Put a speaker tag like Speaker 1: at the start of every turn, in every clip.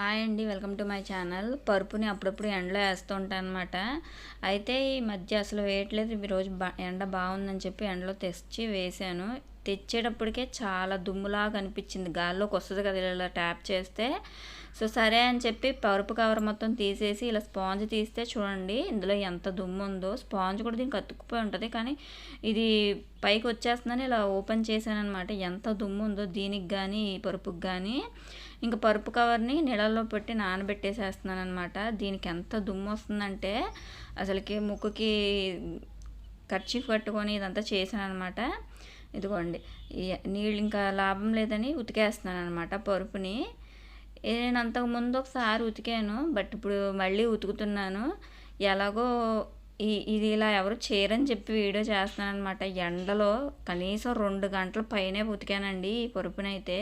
Speaker 1: Hi అండి, welcome to my channel. పరుపుని అప్పుడప్పుడు ఎండలో వేస్తూ ఉంటాను అనమాట. అయితే ఈ మధ్య అసలు వేయట్లేదు. ఈరోజు ఎండ బాగుందని చెప్పి ఎండలో తెచ్చి వేసాను. తెచ్చేటప్పటికే చాలా దుమ్ములాగా అనిపించింది. గాల్లోకి వస్తుంది కదా ఇలా ట్యాప్ చేస్తే. సో సరే అని చెప్పి పరుపు కవర్ మొత్తం తీసేసి ఇలా స్పాంజ్ తీస్తే చూడండి ఇందులో ఎంత దుమ్ము ఉందో. స్పాంజ్ కూడా దీనికి అతుక్కుపోయి ఉంటుంది, కానీ ఇది పైకి వచ్చేస్తుందని ఇలా ఓపెన్ చేశాను అనమాట. ఎంత దుమ్ము ఉందో దీనికి కానీ ఈ పరుపుకి కానీ. ఇంకా పరుపు కవర్ని నీళ్ళల్లో పెట్టి నానబెట్టేసేస్తున్నాను అనమాట. దీనికి ఎంత దుమ్ము వస్తుందంటే అసలుకి ముక్కుకి కర్చీఫ్ కట్టుకొని ఇదంతా చేశాను అనమాట. ఇదిగోండి, నీళ్ళు ఇంకా లాభం లేదని ఉతికేస్తున్నాను అనమాట పరుపుని. నేను అంతకుముందు ఒకసారి ఉతికాను, బట్ ఇప్పుడు మళ్ళీ ఉతుకుతున్నాను. ఎలాగో ఇది ఇలా ఎవరు చేయరని చెప్పి వీడియో చేస్తున్నాను అనమాట. ఎండలో కనీసం 2 గంటల పైనే ఉతికానండి ఈ పరుపునైతే.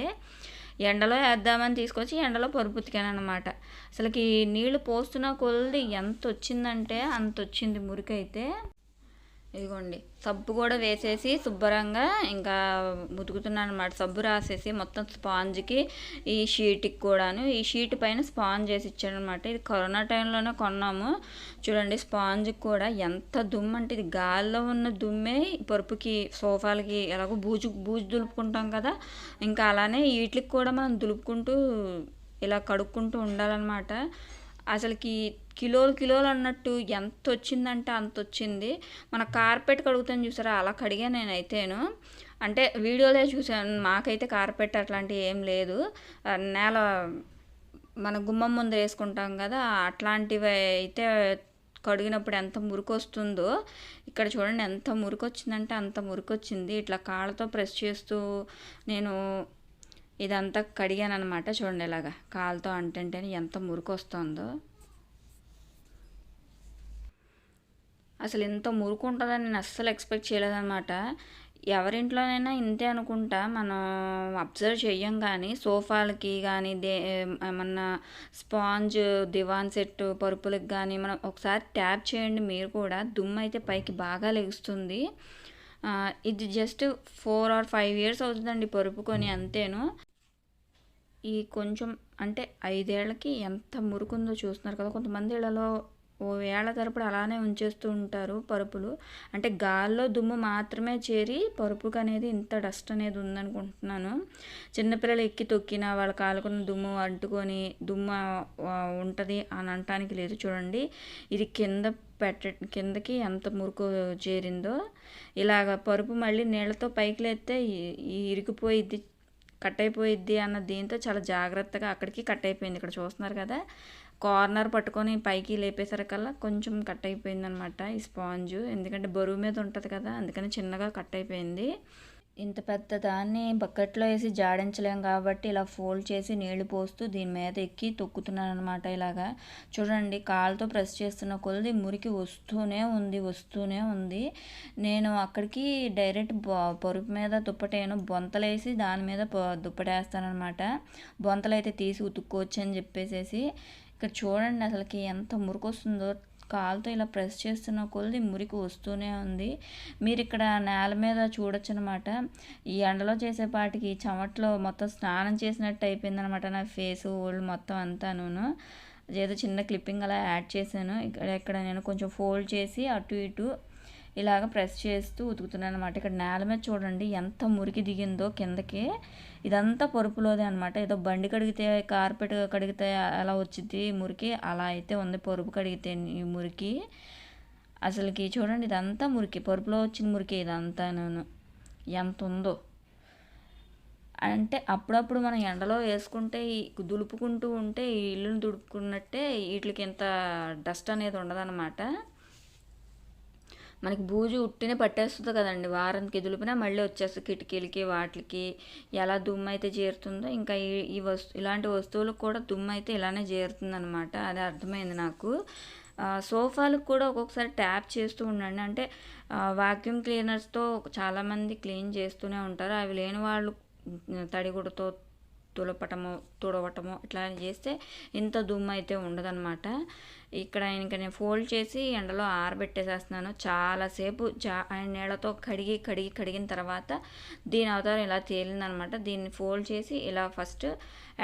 Speaker 1: ఎండలో వేద్దామని తీసుకొచ్చి ఎండలో పరుపు ఉతికాను అనమాట. అసలుకి నీళ్లు పోస్తున్న కొలది ఎంత వచ్చిందంటే అంత వచ్చింది మురికైతే. ఇదిగోండి, సబ్బు కూడా వేసేసి శుభ్రంగా ఇంకా ఉతుకుతున్నాను అనమాట. సబ్బు రాసేసి మొత్తం స్పాంజ్కి ఈ షీట్కి కూడాను, ఈ షీట్ పైన స్పాంజ్ వేసి ఇచ్చాను అనమాట. ఇది కరోనా టైంలోనే కొన్నాము. చూడండి స్పాంజ్కి కూడా ఎంత దుమ్ము అంటే ఇది గాల్లో ఉన్న దుమ్మే పరుపుకి సోఫాలకి ఎలాగో బూజు దులుపుకుంటాం కదా, ఇంకా అలానే వీటికి కూడా మనం దులుపుకుంటూ ఇలా కడుక్కుంటూ ఉండాలన్నమాట. అసలుకి కిలోలు అన్నట్టు ఎంత వచ్చిందంటే అంత వచ్చింది. మన కార్పెట్ కడుగుతాను చూసారా, అలా కడిగా నేనైతేను. అంటే వీడియోలో చూసాను, మాకైతే కార్పెట్ అట్లాంటివి ఏం లేదు. నేల మన గుమ్మం ముందు వేసుకుంటాం కదా, అట్లాంటివి అయితే కడిగినప్పుడు ఎంత మురికి వస్తుందో. ఇక్కడ చూడండి ఎంత మురికి వచ్చిందంటే అంత మురికి వచ్చింది. ఇట్లా కాళ్ళతో ప్రెస్ చేస్తూ నేను ఇదంతా కడిగాను అనమాట. చూడండి ఇలాగా కాళ్ళతో అంటే ఎంత మురికి వస్తుందో. అసలు ఇంత మురికి ఉంటుందని నేను అస్సలు ఎక్స్పెక్ట్ చేయలేదన్నమాట. ఎవరింట్లోనైనా ఇంతే అనుకుంటా, మనం అబ్జర్వ్ చెయ్యం. కానీ సోఫాలకి కానీ ఏమన్నా స్పాంజ్ దివాన్ సెట్ పరుపులకు కానీ మనం ఒకసారి ట్యాప్ చేయండి మీరు కూడా, దుమ్ము అయితే పైకి బాగా లెగుస్తుంది. ఇది జస్ట్ 4 or 5 years అవుతుందండి పరుపు కొని, అంతేను. ఈ కొంచెం అంటే 5 ఏళ్ళకి ఎంత మురుకుందో చూస్తున్నారు కదా. కొంతమంది ఇళ్ళలో ఓ ఏళ్ల తరపుడు అలానే ఉంచేస్తూ ఉంటారు పరుపులు. అంటే గాల్లో దుమ్ము మాత్రమే చేరి పరుపుకి అనేది ఇంత డస్ట్ అనేది ఉందనుకుంటున్నాను. చిన్నపిల్లలు ఎక్కి తొక్కిన వాళ్ళ కాలుకున్న దుమ్ము అంటుకొని దుమ్ము ఉంటుంది అని అనటానికి లేదు. చూడండి ఇది కిందకి ఎంత మురుకు చేరిందో. ఇలాగ పరుపు మళ్ళీ నీళ్ళతో పైకి లేస్తే ఇరికిపోయిద్ది, కట్ అయిపోయిద్ది అన్న దీంతో చాలా జాగ్రత్తగా అక్కడికి కట్ అయిపోయింది. ఇక్కడ చూస్తున్నారు కదా, కార్నర్ పట్టుకొని పైకి లేపేసరికల్లా కొంచెం కట్ అయిపోయిందనమాట ఈ స్పాంజు. ఎందుకంటే బరువు మీద ఉంటుంది కదా, అందుకని చిన్నగా కట్ అయిపోయింది. ఇంత పెద్ద దాన్ని బకెట్లో వేసి జాడించలేం కాబట్టి ఇలా ఫోల్డ్ చేసి నీళ్లు పోస్తూ దీని మీద ఎక్కి తొక్కుతున్నాను అనమాట. ఇలాగా చూడండి కాలుతో ప్రెస్ చేస్తున్న కొలది మురికి వస్తూనే ఉంది. నేను అక్కడికి డైరెక్ట్ పరుపు మీద దుప్పటేను బొంతలేసి దాని మీద దుప్పటేస్తానమాట. బొంతలు అయితే తీసి ఉతుక్కోవచ్చు అని చెప్పేసి. ఇక్కడ చూడండి అసలుకి ఎంత మురికి వస్తుందో. కాలుతో ఇలా ప్రెస్ చేస్తున్న కొలది మురికి వస్తూనే ఉంది. మీరు ఇక్కడ నేల మీద చూడొచ్చు అనమాట. ఈ ఎండలో చేసేపాటికి చెమట్లో మొత్తం స్నానం చేసినట్టు అయిపోయిందనమాట నా ఫేసు, ఒళ్ళు మొత్తం అంతాను. ఏదో చిన్న క్లిప్పింగ్ అలా యాడ్ చేశాను. ఇక్కడ నేను కొంచెం ఫోల్డ్ చేసి అటు ఇటు ఇలాగ ప్రెస్ చేస్తూ ఉతుకుతున్నాను అనమాట. ఇక్కడ నేల మీద చూడండి ఎంత మురికి దిగిందో కిందకి. ఇదంతా పరుపులోదే అనమాట. ఏదో బండి కడిగితే కార్పెట్ కడిగితే అలా వచ్చింది మురికి, అలా అయితే ఉంది పరుపు కడిగితే ఈ మురికి. అసలుకి చూడండి ఇదంతా మురికి, పరుపులో వచ్చిన మురికి ఇదంతాను ఎంత ఉందో. అంటే అప్పుడప్పుడు మనం ఎండలో వేసుకుంటే దులుపుకుంటూ ఉంటే ఈ ఇల్లుని దుడుపుకున్నట్టే వీటికి ఇంత డస్ట్ అనేది ఉండదన్నమాట. మనకి బూజు ఉట్టినే పట్టేస్తుంది కదండి, వారానికి దులిపినా మళ్ళీ వచ్చేస్తుంది కిటికీలకి వాటికి. ఎలా దుమ్ము అయితే చేరుతుందో ఇంకా ఇలాంటి వస్తువులకు కూడా దుమ్ము అయితే ఇలానే చేరుతుంది అనమాట. అది అర్థమైంది నాకు. సోఫాలకు కూడా ఒక్కొక్కసారి ట్యాప్ చేస్తూ ఉండండి. అంటే వాక్యూమ్ క్లీనర్స్తో చాలామంది క్లీన్ చేస్తూనే ఉంటారు. అవి లేని వాళ్ళు తడిగుడ్డతో తుడవటమో ఇట్లా చేస్తే ఇంత దుమ్ము అయితే ఉండదన్నమాట. ఇక్కడ ఇంక నేను ఫోల్డ్ చేసి ఎండలో ఆరబెట్టేసేస్తున్నాను. చాలాసేపు నీళ్ళతో కడిగిన తర్వాత దీని అవతారం ఇలా తేలిందనమాట. దీన్ని ఫోల్డ్ చేసి ఇలా ఫస్ట్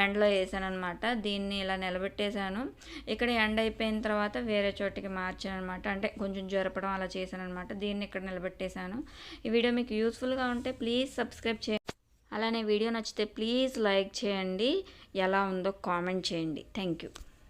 Speaker 1: ఎండలో వేసాను అనమాట. దీన్ని ఇలా నిలబెట్టేశాను. ఇక్కడ ఎండ అయిపోయిన తర్వాత వేరే చోటికి మార్చాను అనమాట. అంటే కొంచెం జరపడం అలా చేశాను అనమాట. దీన్ని ఇక్కడ నిలబెట్టేశాను. ఈ వీడియో మీకు యూస్ఫుల్గా ఉంటే ప్లీజ్ సబ్స్క్రైబ్ చేయండి. అలానే వీడియో నచ్చితే ప్లీజ్ లైక్ చేయండి. ఎలా ఉందో కామెంట్ చేయండి. Thank you.